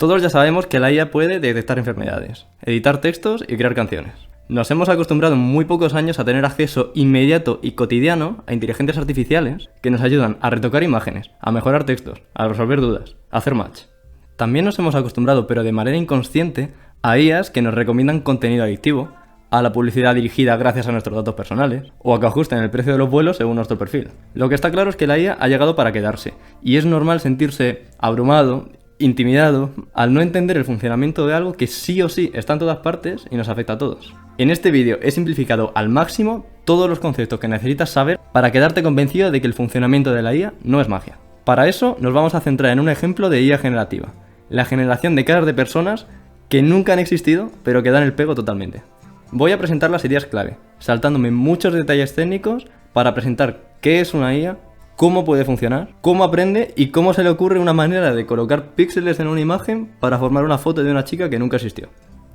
Todos ya sabemos que la IA puede detectar enfermedades, editar textos y crear canciones. Nos hemos acostumbrado en muy pocos años a tener acceso inmediato y cotidiano a inteligencias artificiales que nos ayudan a retocar imágenes, a mejorar textos, a resolver dudas, a hacer match. También nos hemos acostumbrado, pero de manera inconsciente, a IAs que nos recomiendan contenido adictivo, a la publicidad dirigida gracias a nuestros datos personales, o a que ajusten el precio de los vuelos según nuestro perfil. Lo que está claro es que la IA ha llegado para quedarse, y es normal sentirse abrumado, intimidado, al no entender el funcionamiento de algo que sí o sí está en todas partes y nos afecta a todos. En este vídeo he simplificado al máximo todos los conceptos que necesitas saber para quedarte convencido de que el funcionamiento de la IA no es magia. Para eso nos vamos a centrar en un ejemplo de IA generativa, la generación de caras de personas que nunca han existido pero que dan el pego totalmente. Voy a presentar las ideas clave, saltándome muchos detalles técnicos para presentar qué es una IA, cómo puede funcionar, cómo aprende y cómo se le ocurre una manera de colocar píxeles en una imagen para formar una foto de una chica que nunca existió.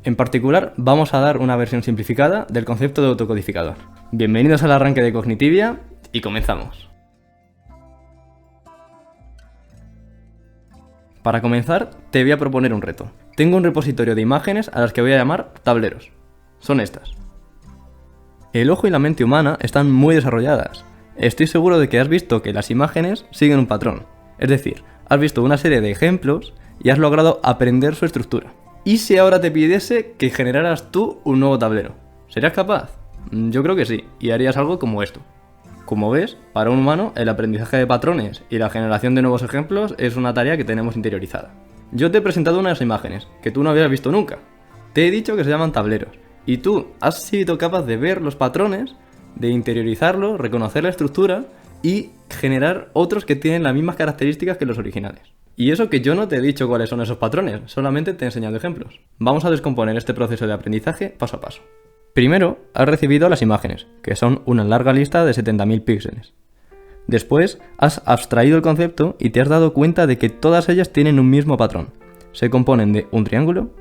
En particular, vamos a dar una versión simplificada del concepto de autocodificador. Bienvenidos al arranque de Cognitivia y comenzamos. Para comenzar, te voy a proponer un reto. Tengo un repositorio de imágenes a las que voy a llamar tableros. Son estas. El ojo y la mente humana están muy desarrolladas. Estoy seguro de que has visto que las imágenes siguen un patrón. Es decir, has visto una serie de ejemplos y has logrado aprender su estructura. ¿Y si ahora te pidiese que generaras tú un nuevo tablero? ¿Serías capaz? Yo creo que sí, y harías algo como esto. Como ves, para un humano el aprendizaje de patrones y la generación de nuevos ejemplos es una tarea que tenemos interiorizada. Yo te he presentado unas imágenes que tú no habías visto nunca. Te he dicho que se llaman tableros, y tú has sido capaz de ver los patrones, de interiorizarlo, reconocer la estructura y generar otros que tienen las mismas características que los originales. Y eso que yo no te he dicho cuáles son esos patrones, solamente te he enseñado ejemplos. Vamos a descomponer este proceso de aprendizaje paso a paso. Primero, has recibido las imágenes, que son una larga lista de 70.000 píxeles. Después, has abstraído el concepto y te has dado cuenta de que todas ellas tienen un mismo patrón. Se componen de un triángulo,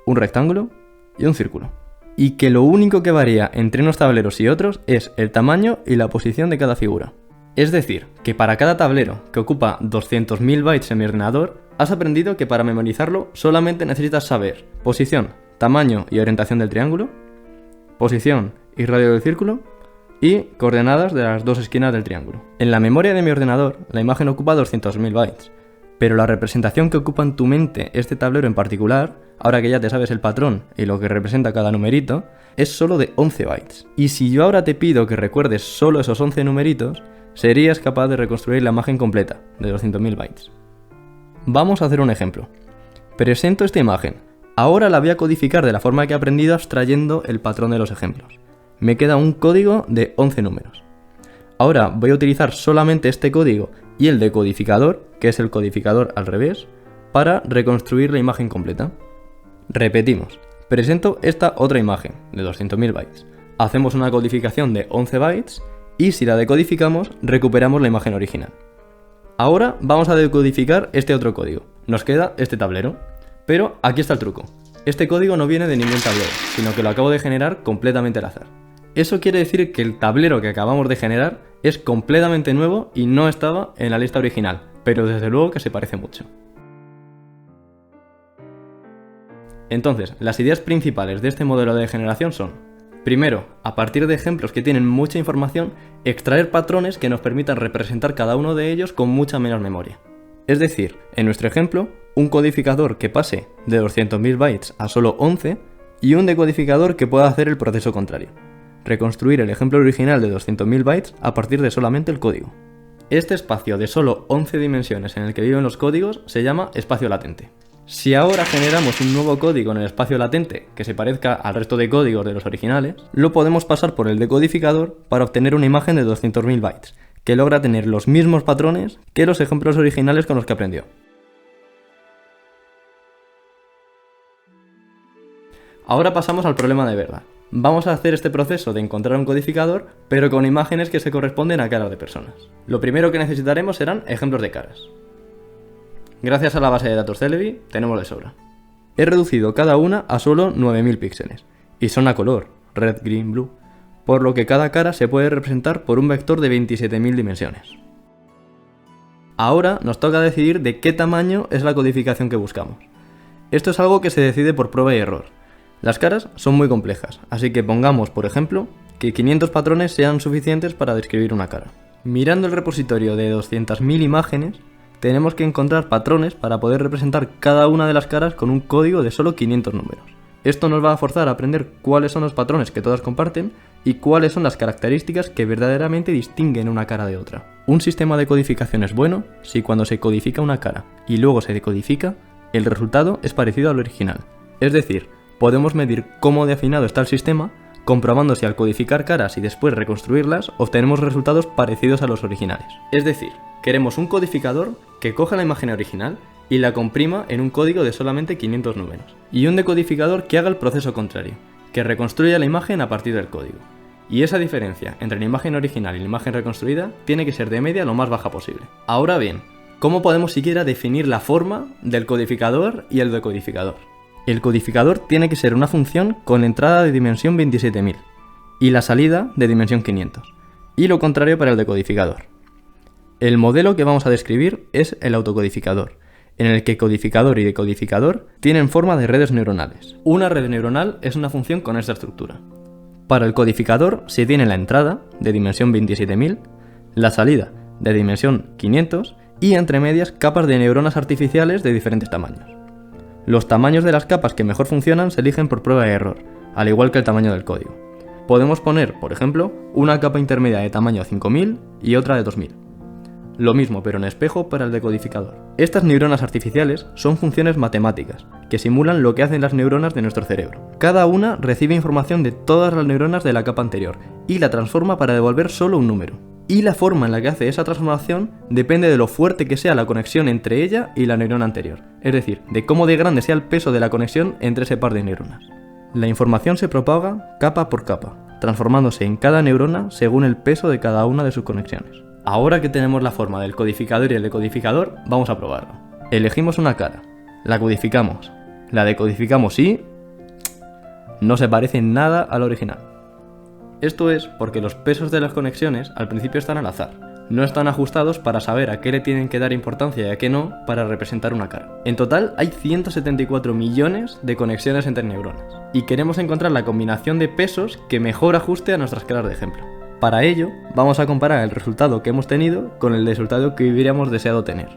un rectángulo y un círculo. Y que lo único que varía entre unos tableros y otros es el tamaño y la posición de cada figura. Es decir, que para cada tablero que ocupa 200.000 bytes en mi ordenador, has aprendido que para memorizarlo solamente necesitas saber posición, tamaño y orientación del triángulo, posición y radio del círculo y coordenadas de las dos esquinas del triángulo. En la memoria de mi ordenador, la imagen ocupa 200.000 bytes, pero la representación que ocupa en tu mente este tablero en particular, ahora que ya te sabes el patrón y lo que representa cada numerito, es solo de 11 bytes. Y si yo ahora te pido que recuerdes solo esos 11 numeritos, serías capaz de reconstruir la imagen completa de 200.000 bytes. Vamos a hacer un ejemplo. Presento esta imagen. Ahora la voy a codificar de la forma que he aprendido abstrayendo el patrón de los ejemplos. Me queda un código de 11 números. Ahora voy a utilizar solamente este código y el decodificador, que es el codificador al revés, para reconstruir la imagen completa. Repetimos. Presento esta otra imagen de 200.000 bytes. Hacemos una codificación de 11 bytes y si la decodificamos, recuperamos la imagen original. Ahora vamos a decodificar este otro código. Nos queda este tablero. Pero aquí está el truco. Este código no viene de ningún tablero, sino que lo acabo de generar completamente al azar. Eso quiere decir que el tablero que acabamos de generar es completamente nuevo y no estaba en la lista original, pero desde luego que se parece mucho. Entonces, las ideas principales de este modelo de generación son: primero, a partir de ejemplos que tienen mucha información, extraer patrones que nos permitan representar cada uno de ellos con mucha menos memoria. Es decir, en nuestro ejemplo, un codificador que pase de 200.000 bytes a solo 11 y un decodificador que pueda hacer el proceso contrario. Reconstruir el ejemplo original de 200.000 bytes a partir de solamente el código. Este espacio de solo 11 dimensiones en el que viven los códigos se llama espacio latente. Si ahora generamos un nuevo código en el espacio latente que se parezca al resto de códigos de los originales, lo podemos pasar por el decodificador para obtener una imagen de 200.000 bytes, que logra tener los mismos patrones que los ejemplos originales con los que aprendió. Ahora pasamos al problema de verdad. Vamos a hacer este proceso de encontrar un codificador, pero con imágenes que se corresponden a caras de personas. Lo primero que necesitaremos serán ejemplos de caras. Gracias a la base de datos Celebi, tenemos de sobra. He reducido cada una a solo 9.000 píxeles, y son a color, red, green, blue, por lo que cada cara se puede representar por un vector de 27.000 dimensiones. Ahora nos toca decidir de qué tamaño es la codificación que buscamos. Esto es algo que se decide por prueba y error. Las caras son muy complejas, así que pongamos, por ejemplo, que 500 patrones sean suficientes para describir una cara. Mirando el repositorio de 200.000 imágenes, tenemos que encontrar patrones para poder representar cada una de las caras con un código de solo 500 números. Esto nos va a forzar a aprender cuáles son los patrones que todas comparten y cuáles son las características que verdaderamente distinguen una cara de otra. Un sistema de codificación es bueno si cuando se codifica una cara y luego se decodifica, el resultado es parecido al original. Es decir, podemos medir cómo de afinado está el sistema, comprobando si al codificar caras y después reconstruirlas, obtenemos resultados parecidos a los originales. Es decir, queremos un codificador que coja la imagen original y la comprima en un código de solamente 500 números, y un decodificador que haga el proceso contrario, que reconstruya la imagen a partir del código. Y esa diferencia entre la imagen original y la imagen reconstruida tiene que ser de media lo más baja posible. Ahora bien, ¿cómo podemos siquiera definir la forma del codificador y el decodificador? El codificador tiene que ser una función con entrada de dimensión 27.000 y la salida de dimensión 500, y lo contrario para el decodificador. El modelo que vamos a describir es el autocodificador, en el que codificador y decodificador tienen forma de redes neuronales. Una red neuronal es una función con esta estructura. Para el codificador se tiene la entrada, de dimensión 27.000, la salida, de dimensión 500, y entre medias capas de neuronas artificiales de diferentes tamaños. Los tamaños de las capas que mejor funcionan se eligen por prueba y error, al igual que el tamaño del código. Podemos poner, por ejemplo, una capa intermedia de tamaño 5000 y otra de 2000. Lo mismo, pero en espejo para el decodificador. Estas neuronas artificiales son funciones matemáticas, que simulan lo que hacen las neuronas de nuestro cerebro. Cada una recibe información de todas las neuronas de la capa anterior, y la transforma para devolver solo un número. Y la forma en la que hace esa transformación depende de lo fuerte que sea la conexión entre ella y la neurona anterior, es decir, de cómo de grande sea el peso de la conexión entre ese par de neuronas. La información se propaga capa por capa, transformándose en cada neurona según el peso de cada una de sus conexiones. Ahora que tenemos la forma del codificador y el decodificador, vamos a probarlo. Elegimos una cara, la codificamos, la decodificamos y no se parece en nada al original. Esto es porque los pesos de las conexiones al principio están al azar, no están ajustados para saber a qué le tienen que dar importancia y a qué no para representar una cara. En total hay 174 millones de conexiones entre neuronas, y queremos encontrar la combinación de pesos que mejor ajuste a nuestras caras de ejemplo. Para ello, vamos a comparar el resultado que hemos tenido con el resultado que hubiéramos deseado tener.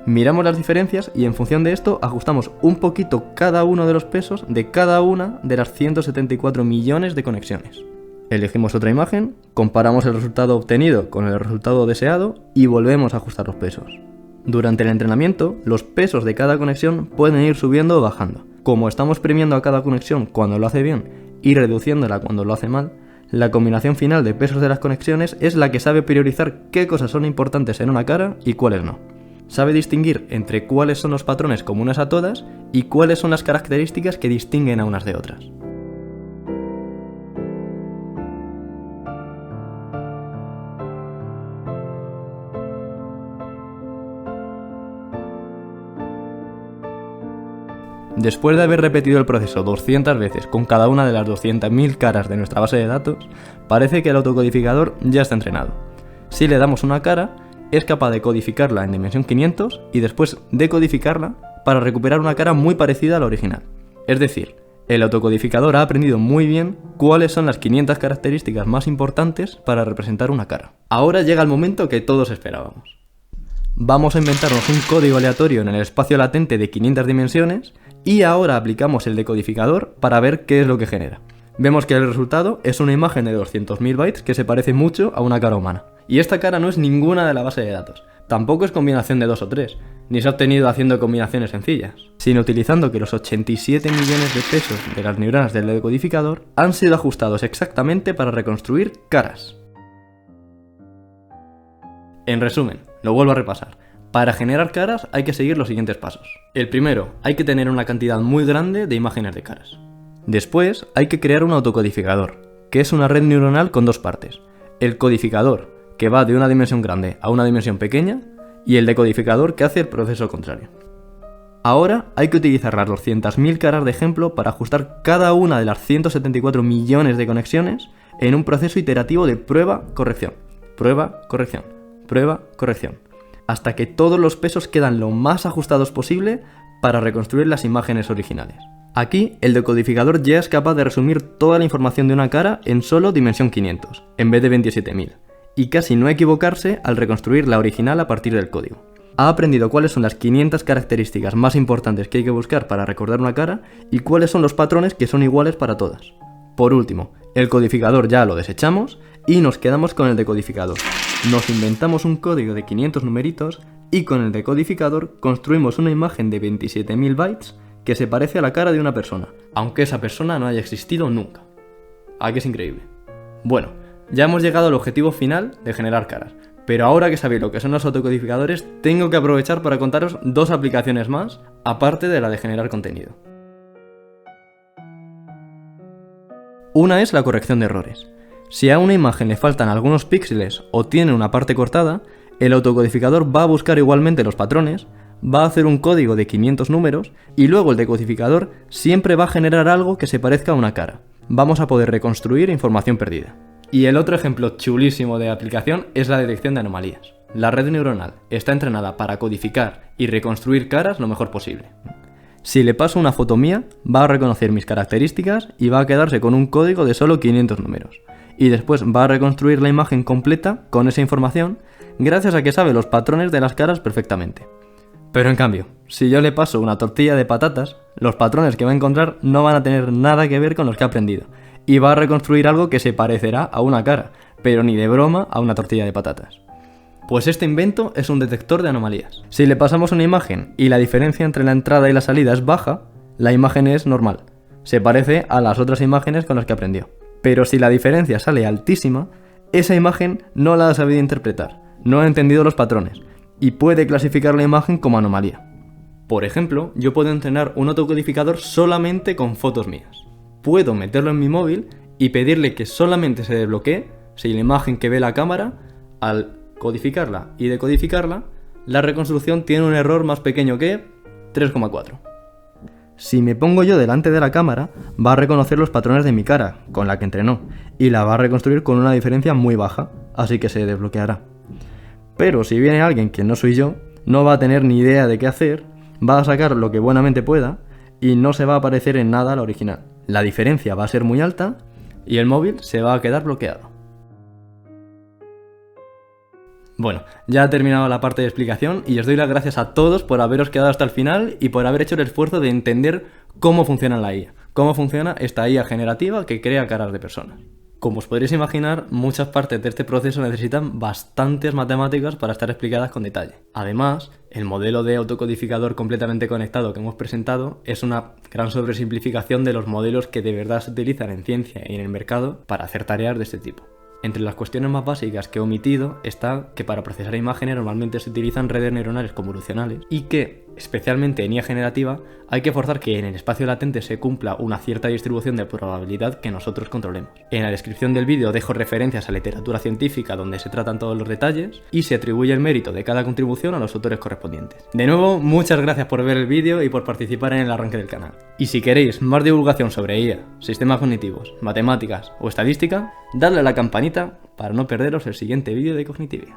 Miramos las diferencias y en función de esto ajustamos un poquito cada uno de los pesos de cada una de las 174 millones de conexiones. Elegimos otra imagen, comparamos el resultado obtenido con el resultado deseado y volvemos a ajustar los pesos. Durante el entrenamiento, los pesos de cada conexión pueden ir subiendo o bajando. Como estamos premiando a cada conexión cuando lo hace bien y reduciéndola cuando lo hace mal, la combinación final de pesos de las conexiones es la que sabe priorizar qué cosas son importantes en una cara y cuáles no. Sabe distinguir entre cuáles son los patrones comunes a todas y cuáles son las características que distinguen a unas de otras. Después de haber repetido el proceso 200 veces con cada una de las 200.000 caras de nuestra base de datos, parece que el autocodificador ya está entrenado. Si le damos una cara, es capaz de codificarla en dimensión 500 y después decodificarla para recuperar una cara muy parecida a la original. Es decir, el autocodificador ha aprendido muy bien cuáles son las 500 características más importantes para representar una cara. Ahora llega el momento que todos esperábamos. Vamos a inventarnos un código aleatorio en el espacio latente de 500 dimensiones y ahora aplicamos el decodificador para ver qué es lo que genera. Vemos que el resultado es una imagen de 200.000 bytes que se parece mucho a una cara humana. Y esta cara no es ninguna de la base de datos. Tampoco es combinación de 2 o 3, ni se ha obtenido haciendo combinaciones sencillas, sino utilizando que los 87 millones de pesos de las neuronas del decodificador han sido ajustados exactamente para reconstruir caras. En resumen, lo vuelvo a repasar. Para generar caras hay que seguir los siguientes pasos. El primero, hay que tener una cantidad muy grande de imágenes de caras. Después, hay que crear un autocodificador, que es una red neuronal con dos partes. El codificador, que va de una dimensión grande a una dimensión pequeña, y el decodificador que hace el proceso contrario. Ahora hay que utilizar las 200.000 caras de ejemplo para ajustar cada una de las 174 millones de conexiones en un proceso iterativo de prueba-corrección, prueba-corrección, prueba-corrección, hasta que todos los pesos quedan lo más ajustados posible para reconstruir las imágenes originales. Aquí, el decodificador ya es capaz de resumir toda la información de una cara en solo dimensión 500, en vez de 27.000, y casi no equivocarse al reconstruir la original a partir del código. Ha aprendido cuáles son las 500 características más importantes que hay que buscar para recordar una cara y cuáles son los patrones que son iguales para todas. Por último, el codificador ya lo desechamos y nos quedamos con el decodificador. Nos inventamos un código de 500 numeritos y con el decodificador construimos una imagen de 27.000 bytes que se parece a la cara de una persona, aunque esa persona no haya existido nunca. ¿Ah, que es increíble? Bueno, ya hemos llegado al objetivo final de generar caras, pero ahora que sabéis lo que son los autocodificadores, tengo que aprovechar para contaros dos aplicaciones más, aparte de la de generar contenido. Una es la corrección de errores. Si a una imagen le faltan algunos píxeles o tiene una parte cortada, el autocodificador va a buscar igualmente los patrones, va a hacer un código de 500 números y luego el decodificador siempre va a generar algo que se parezca a una cara. Vamos a poder reconstruir información perdida. Y el otro ejemplo chulísimo de aplicación es la detección de anomalías. La red neuronal está entrenada para codificar y reconstruir caras lo mejor posible. Si le paso una foto mía, va a reconocer mis características y va a quedarse con un código de solo 500 números. Y después va a reconstruir la imagen completa con esa información gracias a que sabe los patrones de las caras perfectamente. Pero en cambio, si yo le paso una tortilla de patatas, los patrones que va a encontrar no van a tener nada que ver con los que ha aprendido. Y va a reconstruir algo que se parecerá a una cara, pero ni de broma a una tortilla de patatas. Pues este invento es un detector de anomalías. Si le pasamos una imagen y la diferencia entre la entrada y la salida es baja, la imagen es normal. Se parece a las otras imágenes con las que aprendió. Pero si la diferencia sale altísima, esa imagen no la ha sabido interpretar, no ha entendido los patrones y puede clasificar la imagen como anomalía. Por ejemplo, yo puedo entrenar un autocodificador solamente con fotos mías. Puedo meterlo en mi móvil y pedirle que solamente se desbloquee si la imagen que ve la cámara, al codificarla y decodificarla, la reconstrucción tiene un error más pequeño que 3,4. Si me pongo yo delante de la cámara, va a reconocer los patrones de mi cara, con la que entrenó, y la va a reconstruir con una diferencia muy baja, así que se desbloqueará. Pero si viene alguien que no soy yo, no va a tener ni idea de qué hacer, va a sacar lo que buenamente pueda y no se va a parecer en nada a la original. La diferencia va a ser muy alta y el móvil se va a quedar bloqueado. Bueno, ya ha terminado la parte de explicación y os doy las gracias a todos por haberos quedado hasta el final y por haber hecho el esfuerzo de entender cómo funciona la IA, cómo funciona esta IA generativa que crea caras de personas. Como os podréis imaginar, muchas partes de este proceso necesitan bastantes matemáticas para estar explicadas con detalle. Además, el modelo de autocodificador completamente conectado que hemos presentado es una gran sobresimplificación de los modelos que de verdad se utilizan en ciencia y en el mercado para hacer tareas de este tipo. Entre las cuestiones más básicas que he omitido está que para procesar imágenes normalmente se utilizan redes neuronales convolucionales y que, especialmente en IA generativa, hay que forzar que en el espacio latente se cumpla una cierta distribución de probabilidad que nosotros controlemos. En la descripción del vídeo dejo referencias a literatura científica donde se tratan todos los detalles y se atribuye el mérito de cada contribución a los autores correspondientes. De nuevo, muchas gracias por ver el vídeo y por participar en el arranque del canal. Y si queréis más divulgación sobre IA, sistemas cognitivos, matemáticas o estadística, dadle a la campanita para no perderos el siguiente vídeo de Cognitivia.